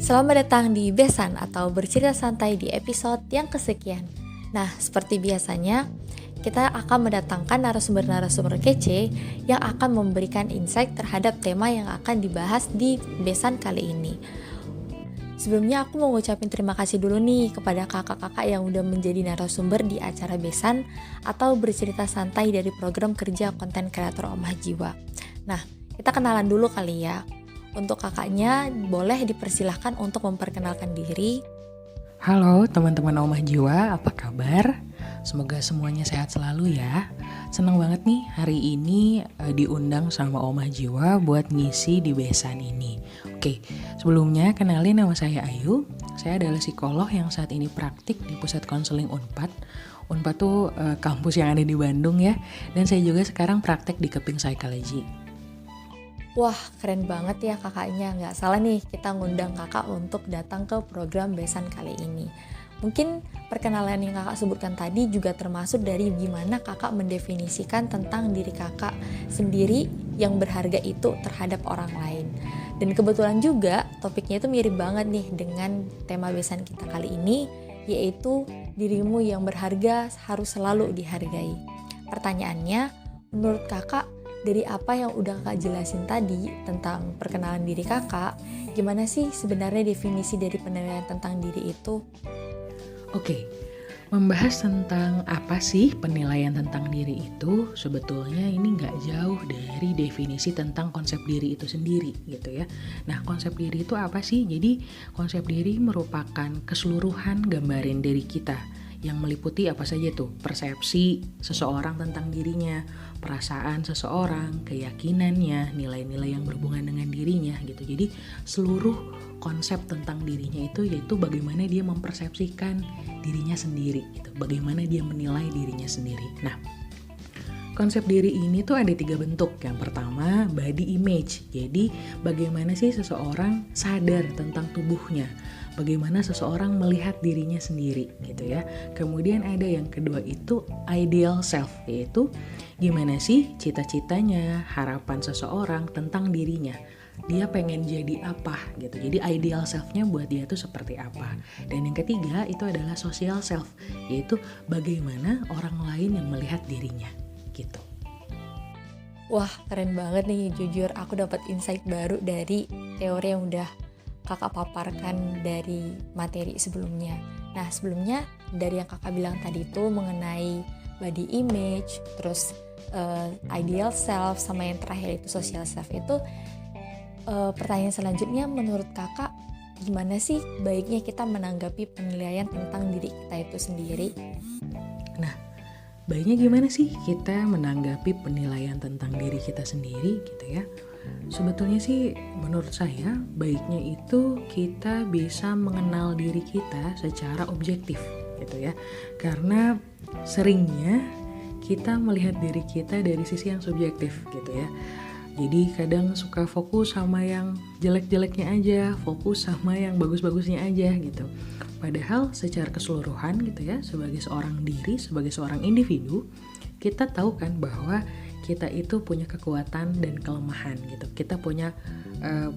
Selamat datang di Besan atau bercerita santai di episode yang kesekian. Nah, seperti biasanya, kita akan mendatangkan narasumber-narasumber kece yang akan memberikan insight terhadap tema yang akan dibahas di Besan kali ini. Sebelumnya aku mau ngucapin terima kasih dulu nih kepada kakak-kakak yang udah menjadi narasumber di acara Besan atau bercerita santai dari program kerja konten kreator Omah Jiwa. Nah, kita kenalan dulu kali ya. Untuk kakaknya, boleh dipersilahkan untuk memperkenalkan diri. Halo teman-teman Omah Jiwa, apa kabar? Semoga semuanya sehat selalu ya. Senang banget nih hari ini diundang sama Omah Jiwa buat ngisi di Besan ini. Oke, sebelumnya kenalin nama saya Ayu. Saya adalah psikolog yang saat ini praktik di Pusat Konseling Unpad. Unpad tuh kampus yang ada di Bandung ya. Dan saya juga sekarang praktek di Keping Psychology. Wah, keren banget ya kakaknya. Nggak salah nih kita ngundang kakak untuk datang ke program Besan kali ini. Mungkin perkenalan yang kakak sebutkan tadi juga termasuk dari gimana kakak mendefinisikan tentang diri kakak sendiri yang berharga itu terhadap orang lain. Dan kebetulan juga topiknya itu mirip banget nih dengan tema Besan kita kali ini, yaitu dirimu yang berharga harus selalu dihargai. Pertanyaannya, menurut kakak, dari apa yang udah kakak jelasin tadi tentang perkenalan diri kakak, gimana sih sebenarnya definisi dari penilaian tentang diri itu? Oke, membahas tentang apa sih penilaian tentang diri itu, sebetulnya ini nggak jauh dari definisi tentang konsep diri itu sendiri gitu ya. Nah, konsep diri itu apa sih? Jadi konsep diri merupakan keseluruhan gambaran diri kita yang meliputi apa saja tuh, persepsi seseorang tentang dirinya, perasaan seseorang, keyakinannya, nilai-nilai yang berhubungan dengan dirinya gitu. Jadi seluruh konsep tentang dirinya itu yaitu bagaimana dia mempersepsikan dirinya sendiri gitu, bagaimana dia menilai dirinya sendiri. Nah, konsep diri ini tuh ada 3 bentuk. Yang pertama, body image. Jadi bagaimana sih seseorang sadar tentang tubuhnya, bagaimana seseorang melihat dirinya sendiri gitu ya. Kemudian ada yang kedua itu ideal self, yaitu gimana sih cita-citanya, harapan seseorang tentang dirinya. Dia pengen jadi apa gitu. Jadi ideal self-nya buat dia tuh seperti apa. Dan yang ketiga itu adalah social self, yaitu bagaimana orang lain yang melihat dirinya gitu. Wah, keren banget nih, jujur aku dapat insight baru dari teori yang udah kakak paparkan dari materi sebelumnya. Nah, sebelumnya dari yang kakak bilang tadi itu mengenai body image, terus ideal self, sama yang terakhir itu social self itu, pertanyaan selanjutnya menurut kakak gimana sih baiknya kita menanggapi penilaian tentang diri kita itu sendiri? Nah, baiknya gimana sih kita menanggapi penilaian tentang diri kita sendiri gitu ya. Sebetulnya sih menurut saya baiknya itu kita bisa mengenal diri kita secara objektif gitu ya. Karena seringnya kita melihat diri kita dari sisi yang subjektif gitu ya. Jadi kadang suka fokus sama yang jelek-jeleknya aja, fokus sama yang bagus-bagusnya aja gitu. Padahal secara keseluruhan gitu ya, sebagai seorang diri, sebagai seorang individu, kita tahu kan bahwa kita itu punya kekuatan dan kelemahan gitu. Kita punya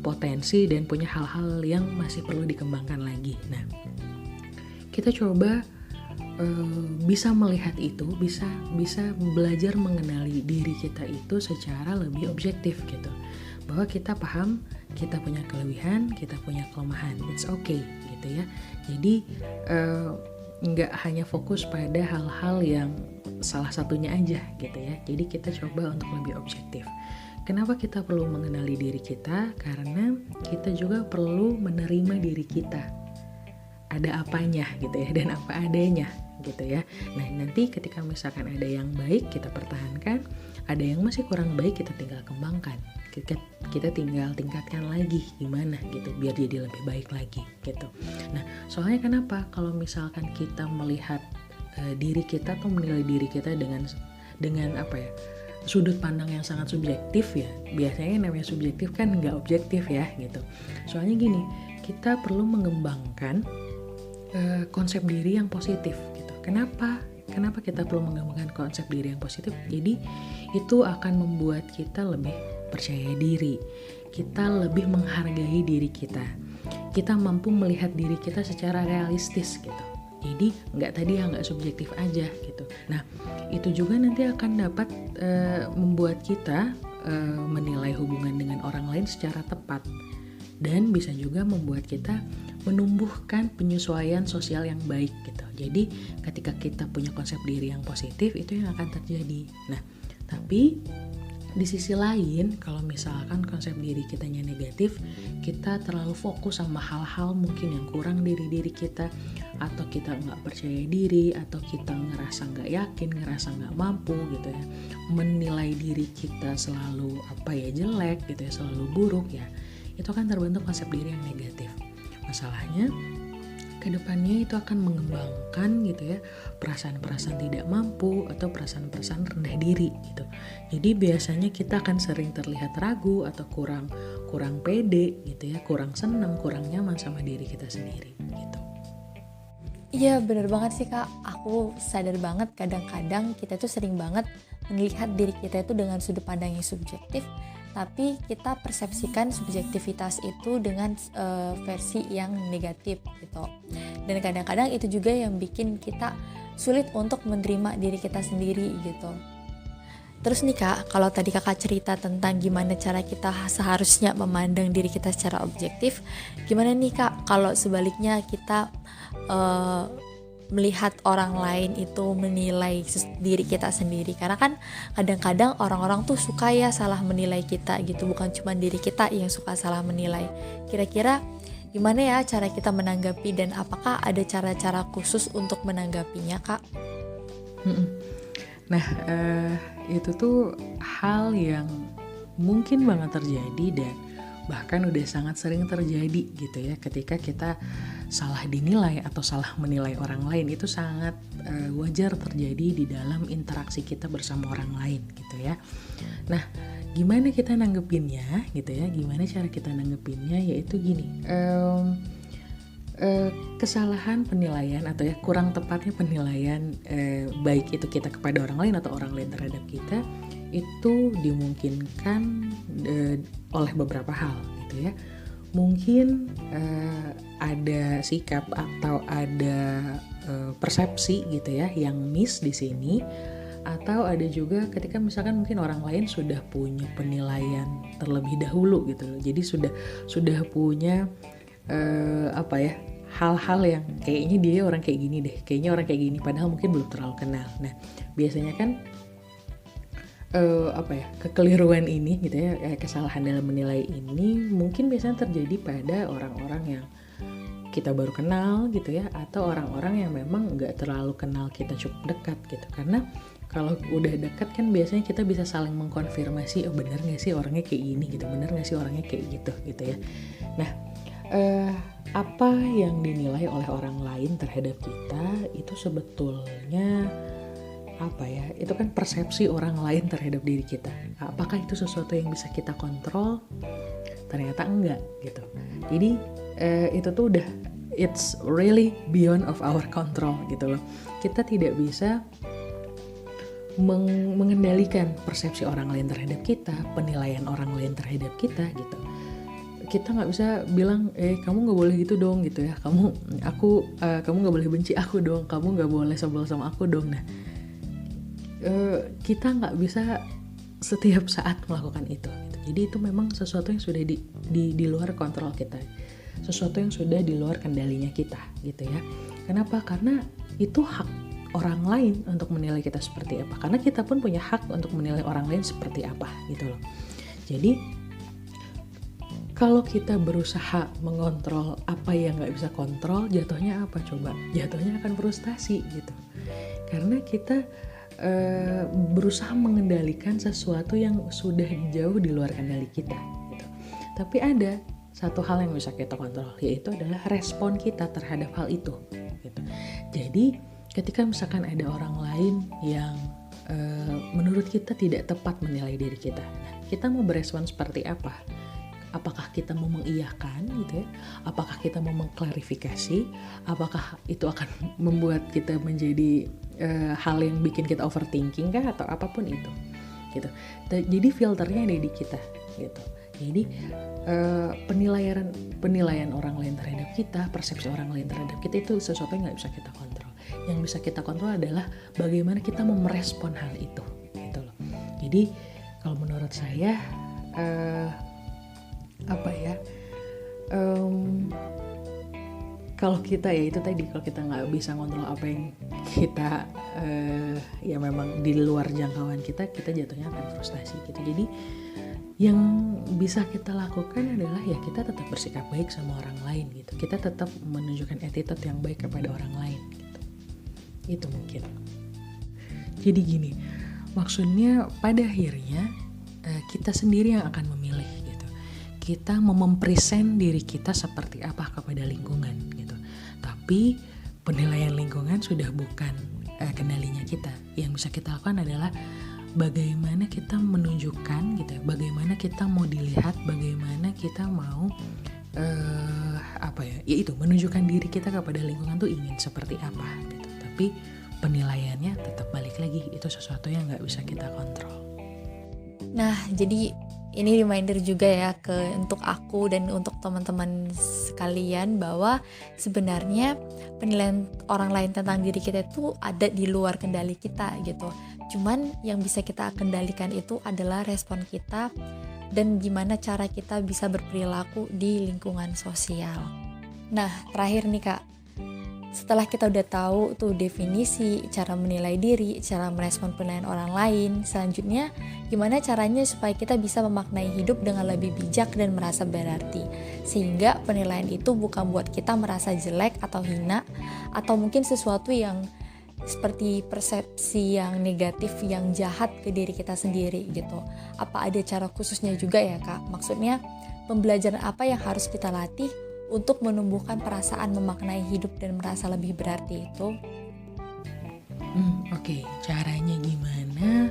potensi dan punya hal-hal yang masih perlu dikembangkan lagi. Nah, kita coba bisa melihat itu, bisa belajar mengenali diri kita itu secara lebih objektif gitu. Bahwa kita paham, kita punya kelebihan, kita punya kelemahan. It's okay gitu ya. Jadi nggak hanya fokus pada hal-hal yang salah satunya aja gitu ya. Jadi kita coba untuk lebih objektif. Kenapa kita perlu mengenali diri kita? Karena kita juga perlu menerima diri kita. Ada apanya gitu ya, dan apa adanya gitu ya. Nah, nanti ketika misalkan ada yang baik kita pertahankan, ada yang masih kurang baik kita tinggal kembangkan. Kita tinggal tingkatkan lagi gimana gitu biar jadi lebih baik lagi gitu. Nah, soalnya kenapa? Kalau misalkan kita melihat diri kita atau menilai diri kita dengan apa ya? Sudut pandang yang sangat subjektif ya. Biasanya namanya subjektif kan nggak objektif ya gitu. Soalnya gini, kita perlu mengembangkan konsep diri yang positif gitu. Kenapa kita perlu mengembangkan konsep diri yang positif? Jadi itu akan membuat kita lebih percaya diri, kita lebih menghargai diri kita, kita mampu melihat diri kita secara realistis gitu. Jadi nggak subjektif aja gitu. Nah itu juga nanti akan dapat membuat kita menilai hubungan dengan orang lain secara tepat, dan bisa juga membuat kita menumbuhkan penyesuaian sosial yang baik gitu. Jadi ketika kita punya konsep diri yang positif, itu yang akan terjadi. Nah tapi di sisi lain, kalau misalkan konsep diri kitanya negatif, kita terlalu fokus sama hal-hal mungkin yang kurang dari diri kita, atau kita nggak percaya diri, atau kita ngerasa nggak yakin, ngerasa nggak mampu gitu ya, menilai diri kita selalu jelek gitu ya, selalu buruk ya, itu kan terbentuk konsep diri yang negatif. Masalahnya kedepannya itu akan mengembangkan gitu ya perasaan-perasaan tidak mampu atau perasaan-perasaan rendah diri gitu. Jadi biasanya kita akan sering terlihat ragu atau kurang pede gitu ya, kurang senang, kurang nyaman sama diri kita sendiri gitu. Iya bener banget sih Kak, aku sadar banget kadang-kadang kita tuh sering banget melihat diri kita itu dengan sudut pandang yang subjektif, tapi kita persepsikan subjektivitas itu dengan versi yang negatif gitu. Dan kadang-kadang itu juga yang bikin kita sulit untuk menerima diri kita sendiri gitu. Terus nih Kak, kalau tadi Kakak cerita tentang gimana cara kita seharusnya memandang diri kita secara objektif, gimana nih Kak kalau sebaliknya kita melihat orang lain itu menilai diri kita sendiri? Karena kan kadang-kadang orang-orang tuh suka ya salah menilai kita gitu, bukan cuma diri kita yang suka salah menilai. Kira-kira gimana ya cara kita menanggapi, dan apakah ada cara-cara khusus untuk menanggapinya Kak? Nah itu tuh hal yang mungkin banget terjadi, dan bahkan udah sangat sering terjadi gitu ya, ketika kita salah dinilai atau salah menilai orang lain. Itu sangat wajar terjadi di dalam interaksi kita bersama orang lain gitu ya. Nah gimana kita nanggepinnya gitu ya, gimana cara kita nanggepinnya, yaitu gini, kesalahan penilaian atau ya kurang tepatnya penilaian baik itu kita kepada orang lain atau orang lain terhadap kita, itu dimungkinkan oleh beberapa hal gitu ya. Mungkin ada sikap atau ada persepsi gitu ya yang miss di sini, atau ada juga ketika misalkan mungkin orang lain sudah punya penilaian terlebih dahulu gitu loh. Jadi sudah punya hal-hal yang kayaknya dia orang kayak gini deh, kayaknya orang kayak gini, padahal mungkin belum terlalu kenal. Nah biasanya kan kekeliruan ini gitu ya, kesalahan dalam menilai ini mungkin biasanya terjadi pada orang-orang yang kita baru kenal gitu ya, atau orang-orang yang memang nggak terlalu kenal kita cukup dekat gitu. Karena kalau udah dekat kan biasanya kita bisa saling mengkonfirmasi, oh bener nggak sih orangnya kayak gini gitu, bener nggak sih orangnya kayak gitu ya. Nah apa yang dinilai oleh orang lain terhadap kita itu sebetulnya itu kan persepsi orang lain terhadap diri kita. Apakah itu sesuatu yang bisa kita kontrol? Ternyata enggak gitu. Jadi itu tuh udah it's really beyond of our control gitu loh. Kita tidak bisa mengendalikan persepsi orang lain terhadap kita, penilaian orang lain terhadap kita gitu. Kita nggak bisa bilang kamu nggak boleh gitu dong gitu ya, kamu nggak boleh benci aku dong, kamu nggak boleh sebel sama aku dong. Nah kita nggak bisa setiap saat melakukan itu gitu. Jadi itu memang sesuatu yang sudah di luar kontrol kita, sesuatu yang sudah di luar kendalinya kita gitu ya. Kenapa? Karena itu hak orang lain untuk menilai kita seperti apa, karena kita pun punya hak untuk menilai orang lain seperti apa gitu loh. Jadi kalau kita berusaha mengontrol apa yang nggak bisa kontrol, jatuhnya apa coba? Jatuhnya akan frustasi gitu, karena kita berusaha mengendalikan sesuatu yang sudah jauh di luar kendali kita gitu. Tapi ada satu hal yang bisa kita kontrol, yaitu adalah respon kita terhadap hal itu gitu. Jadi ketika misalkan ada orang lain yang menurut kita tidak tepat menilai diri kita, nah, kita mau berespon seperti apa? Apakah kita mau mengiyakan gitu ya? Apakah kita mau mengklarifikasi? Apakah itu akan membuat kita menjadi hal yang bikin kita overthinking kah, atau apapun itu gitu. Jadi filternya ada di kita. gitu. Jadi penilaian orang lain terhadap kita, persepsi orang lain terhadap kita itu sesuatu yang nggak bisa kita kontrol. Yang bisa kita kontrol adalah bagaimana kita mau merespon hal itu, gitu loh. Jadi kalau menurut saya kalau kita ya itu tadi, kalau kita nggak bisa ngontrol apa yang kita ya memang di luar jangkauan kita jatuhnya akan frustasi gitu. Jadi yang bisa kita lakukan adalah ya kita tetap bersikap baik sama orang lain gitu. Kita tetap menunjukkan attitude yang baik kepada orang lain gitu. Itu mungkin. Jadi gini, maksudnya pada akhirnya kita sendiri yang akan memilih gitu. Kita mau mempresent diri kita seperti apa kepada lingkungan gitu. Tapi penilaian lingkungan sudah bukan kendalinya kita. Yang bisa kita lakukan adalah bagaimana kita menunjukkan gitu, bagaimana kita mau dilihat, bagaimana kita mau itu menunjukkan diri kita kepada lingkungan tuh ingin seperti apa gitu. Tapi penilaiannya tetap balik lagi, itu sesuatu yang nggak bisa kita kontrol. Nah, jadi ini reminder juga ya untuk aku dan untuk teman-teman sekalian bahwa sebenarnya penilaian orang lain tentang diri kita itu ada di luar kendali kita gitu. Cuman yang bisa kita kendalikan itu adalah respon kita dan gimana cara kita bisa berperilaku di lingkungan sosial. Nah, terakhir nih Kak, setelah kita udah tahu tuh definisi, cara menilai diri, cara merespon penilaian orang lain, selanjutnya gimana caranya supaya kita bisa memaknai hidup dengan lebih bijak dan merasa berarti, sehingga penilaian itu bukan buat kita merasa jelek atau hina, atau mungkin sesuatu yang seperti persepsi yang negatif, yang jahat ke diri kita sendiri gitu. Apa ada cara khususnya juga ya Kak? Maksudnya pembelajaran apa yang harus kita latih untuk menumbuhkan perasaan memaknai hidup dan merasa lebih berarti itu? Oke, caranya gimana?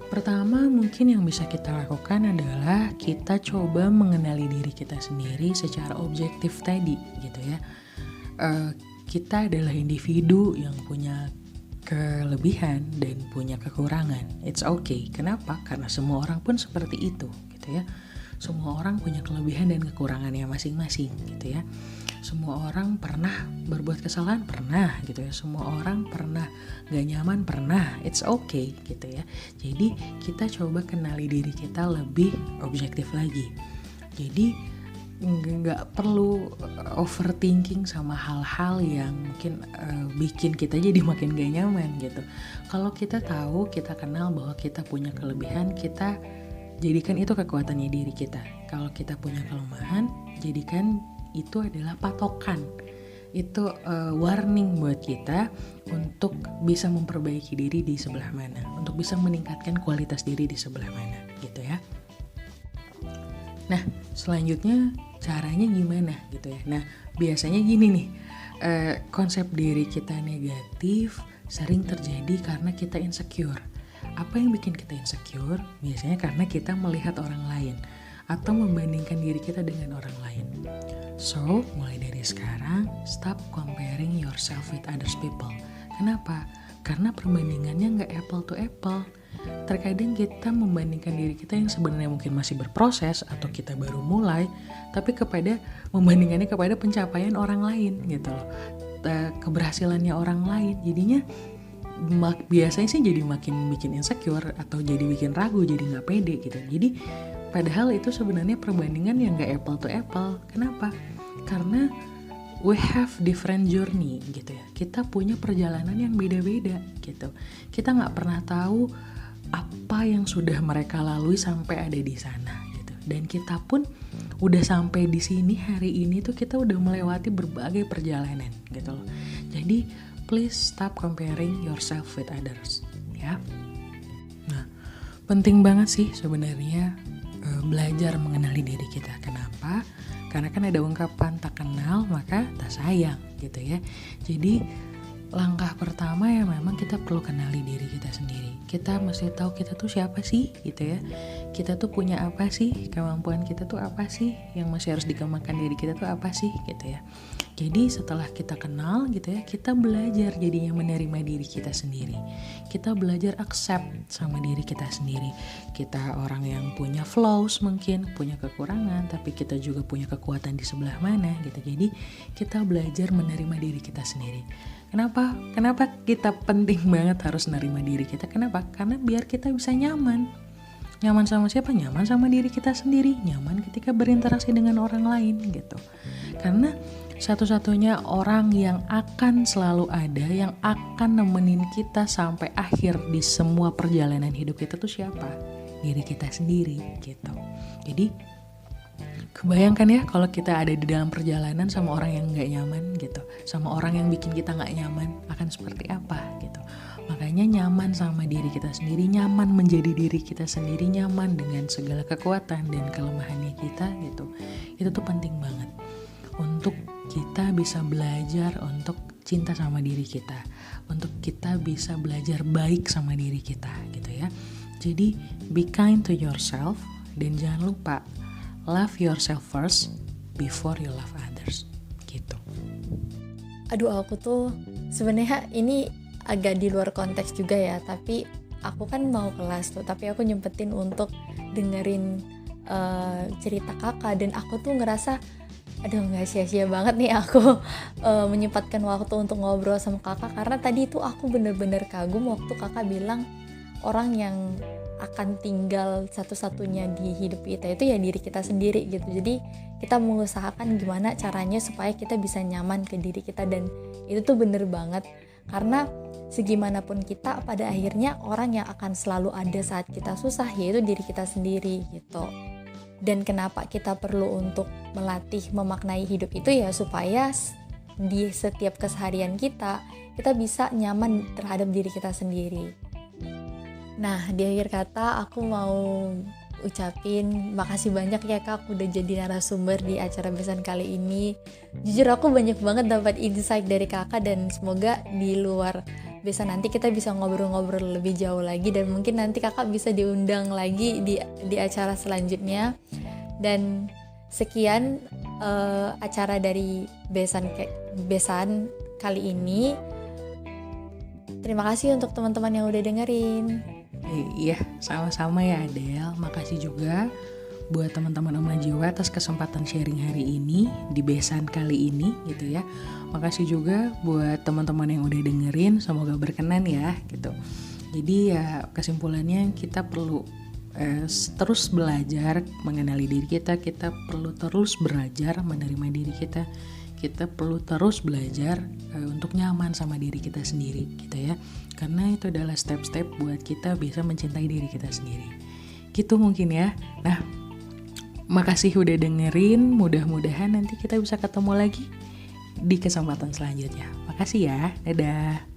Pertama mungkin yang bisa kita lakukan adalah kita coba mengenali diri kita sendiri secara objektif tadi gitu ya. Kita adalah individu yang punya kelebihan dan punya kekurangan. It's okay. Kenapa? Karena semua orang pun seperti itu gitu ya. Semua orang punya kelebihan dan kekurangannya masing-masing gitu ya. Semua orang pernah berbuat kesalahan, pernah gitu ya. Semua orang pernah gak nyaman, pernah. It's okay gitu ya. Jadi kita coba kenali diri kita lebih objektif lagi. Jadi gak perlu overthinking sama hal-hal yang mungkin bikin kita jadi makin gak nyaman gitu. Kalau kita tahu, kita kenal bahwa kita punya kelebihan, kita jadikan itu kekuatannya diri kita. Kalau kita punya kelemahan, jadikan itu adalah patokan. Itu warning buat kita untuk bisa memperbaiki diri di sebelah mana, untuk bisa meningkatkan kualitas diri di sebelah mana, gitu ya. Nah, selanjutnya caranya gimana gitu ya. Nah, biasanya gini nih, konsep diri kita negatif sering terjadi karena kita insecure. Apa yang bikin kita insecure? Biasanya karena kita melihat orang lain atau membandingkan diri kita dengan orang lain. So, mulai dari sekarang, stop comparing yourself with others people. Kenapa? Karena perbandingannya nggak apple to apple. Terkadang kita membandingkan diri kita yang sebenarnya mungkin masih berproses atau kita baru mulai, tapi membandingkannya kepada pencapaian orang lain gitu loh. Keberhasilannya orang lain. Jadinya biasanya sih jadi makin bikin insecure atau jadi bikin ragu, jadi nggak pede gitu. Jadi padahal itu sebenarnya perbandingan yang nggak apple to apple. Kenapa? Karena we have different journey gitu ya. Kita punya perjalanan yang beda-beda gitu. Kita nggak pernah tahu apa yang sudah mereka lalui sampai ada di sana gitu. Dan kita pun udah sampai di sini hari ini tuh kita udah melewati berbagai perjalanan gitu loh. Jadi please stop comparing yourself with others ya. Nah, penting banget sih sebenarnya belajar mengenali diri kita. Kenapa? Karena kan ada ungkapan tak kenal maka tak sayang gitu ya. Jadi langkah pertama ya memang kita perlu kenali diri kita sendiri. Kita mesti tahu kita tuh siapa sih gitu ya. Kita tuh punya apa sih, kemampuan kita tuh apa sih, yang masih harus dikembangkan diri kita tuh apa sih gitu ya. Jadi setelah kita kenal gitu ya, kita belajar jadinya menerima diri kita sendiri. Kita belajar accept sama diri kita sendiri. Kita orang yang punya flaws mungkin, punya kekurangan, tapi kita juga punya kekuatan di sebelah mana gitu. Jadi kita belajar menerima diri kita sendiri. Kenapa kita penting banget harus menerima diri kita? Kenapa? Karena biar kita bisa nyaman. Nyaman sama siapa? Nyaman sama diri kita sendiri. Nyaman ketika berinteraksi dengan orang lain gitu. Karena satu-satunya orang yang akan selalu ada, yang akan nemenin kita sampai akhir di semua perjalanan hidup kita tuh siapa? Diri kita sendiri gitu. Jadi kebayangkan ya kalau kita ada di dalam perjalanan sama orang yang gak nyaman gitu, sama orang yang bikin kita gak nyaman, akan seperti apa gitu. Makanya nyaman sama diri kita sendiri, nyaman menjadi diri kita sendiri, nyaman dengan segala kekuatan dan kelemahannya kita gitu. Itu tuh penting banget untuk kita bisa belajar untuk cinta sama diri kita, untuk kita bisa belajar baik sama diri kita gitu ya. Jadi be kind to yourself, dan jangan lupa love yourself first before you love others gitu. Aduh, aku tuh sebenarnya ini agak di luar konteks juga ya, tapi aku kan mau kelas tuh, tapi aku nyempetin untuk dengerin cerita kakak, dan aku tuh ngerasa aduh nggak sia-sia banget nih aku menyempatkan waktu untuk ngobrol sama kakak, karena tadi itu aku bener-bener kagum waktu kakak bilang orang yang akan tinggal satu-satunya di hidup kita itu ya diri kita sendiri gitu. Jadi kita mengusahakan gimana caranya supaya kita bisa nyaman ke diri kita, dan itu tuh bener banget, karena segimanapun kita pada akhirnya orang yang akan selalu ada saat kita susah yaitu diri kita sendiri gitu. Dan kenapa kita perlu untuk melatih memaknai hidup itu ya supaya di setiap keseharian kita bisa nyaman terhadap diri kita sendiri. Nah, di akhir kata aku mau ucapin makasih banyak ya Kak udah jadi narasumber di acara Besan kali ini. Jujur aku banyak banget dapat insight dari Kakak, dan semoga di luar Besan nanti kita bisa ngobrol-ngobrol lebih jauh lagi, dan mungkin nanti Kakak bisa diundang lagi di acara selanjutnya. Dan sekian acara dari Besan kali ini. Terima kasih untuk teman-teman yang udah dengerin. Iya, sama-sama ya Adele. Makasih juga buat teman-teman Oma Jiwa atas kesempatan sharing hari ini di Besan kali ini gitu ya. Makasih juga buat teman-teman yang udah dengerin, semoga berkenan ya gitu. Jadi ya kesimpulannya kita perlu terus belajar mengenali diri kita perlu terus belajar menerima diri kita perlu terus belajar untuk nyaman sama diri kita sendiri gitu ya. Karena itu adalah step-step buat kita bisa mencintai diri kita sendiri. Gitu mungkin ya. Nah, makasih udah dengerin. Mudah-mudahan nanti kita bisa ketemu lagi di kesempatan selanjutnya. Makasih ya. Dadah.